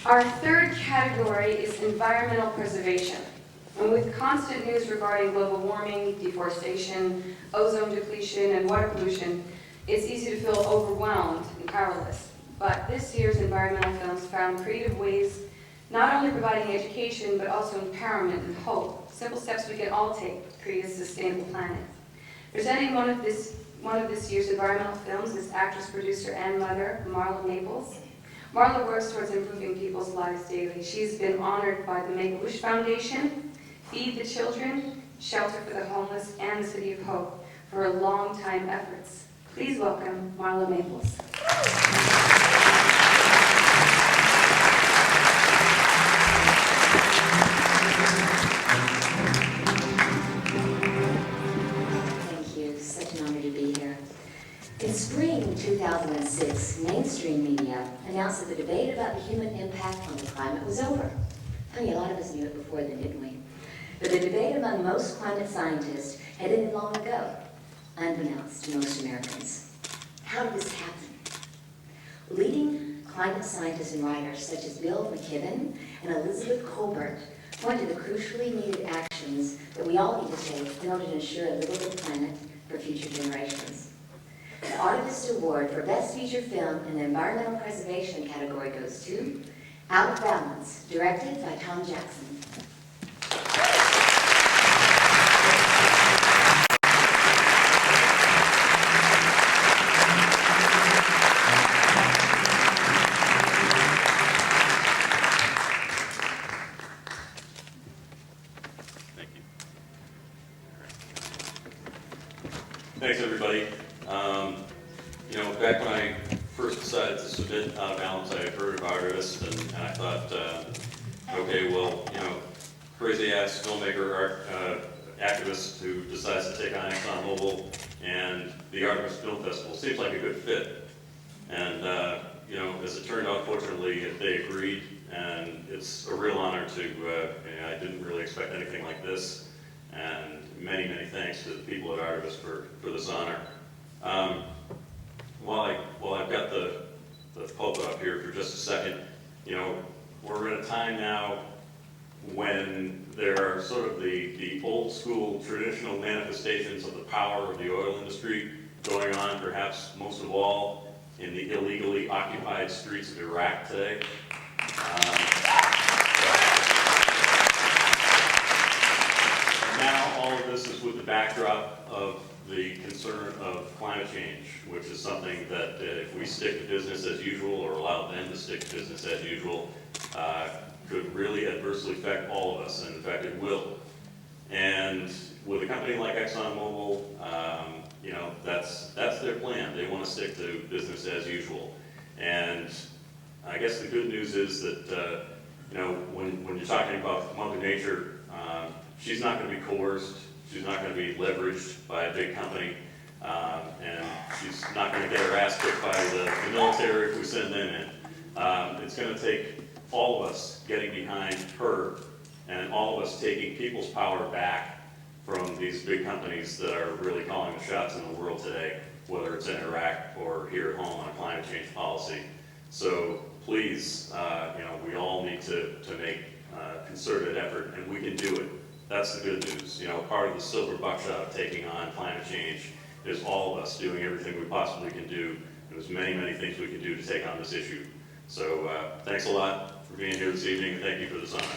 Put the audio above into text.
Our third category is environmental preservation. And with constant news regarding global warming, deforestation, ozone depletion, and water pollution, it's easy to feel overwhelmed and powerless. But this year's environmental films found creative ways not only providing education, but also empowerment and hope. Simple steps we can all take to create a sustainable planet. Presenting one of this year's environmental films is actress, producer, and mother, Marla Maples. Marla works towards improving people's lives daily. She's been honored by the Make-A-Wish Foundation, Feed the Children, Shelter for the Homeless, and the City of Hope for her long-time efforts. Please welcome Marla Maples. Thank you. Such an honor to be here. In spring 2006, mainstream media announced that the debate about the human impact on the climate was over. I mean, a lot of us knew it before then, didn't we? But the debate among most climate scientists had ended long ago, unbeknownst to most Americans. How did this happen? Leading climate scientists and writers such as Bill McKibben and Elizabeth Colbert point to the crucially needed actions that we all need to take in order to ensure a livable planet for future generations. The Artivist Award for Best Feature Film in the Environmental Preservation category goes to Out of Balance, directed by Tom Jackson. Thanks, everybody. Back when I first decided to submit Out of Balance, I had heard of Artivist, and I thought, okay, well, crazy-ass filmmaker, activist who decides to take on ExxonMobil and the Artivist Film Festival seems like a good fit. And, as it turned out, fortunately, they agreed, and it's a real honor to, I didn't really expect anything like this, and many, many thanks to the people at Artivist for this honor. While I've got the pulpit up here for just a second, we're in a time now when there are sort of the old school traditional manifestations of the power of the oil industry going on, perhaps most of all in the illegally occupied streets of Iraq today. Now all of this is with the backdrop of the concern of climate change, which is something that if we stick to business as usual or allow them to stick to business as usual, could really adversely affect all of us, and in fact it will. And with a company like ExxonMobil, that's their plan. They want to stick to business as usual. And I guess the good news is that when you're talking about Mother Nature, she's not going to be coerced. She's not going to be leveraged by a big company, and she's not going to get her ass kicked by the military if we send them in. It's going to take all of us getting behind her and all of us taking people's power back from these big companies that are really calling the shots in the world today, whether it's in Iraq or here at home on a climate change policy. So please, we all need to make concerted effort, and we can do it. That's the good news. Part of the silver buckshot of taking on climate change is all of us doing everything we possibly can do. There's many, many things we can do to take on this issue. So thanks a lot for being here this evening, and thank you for this honor.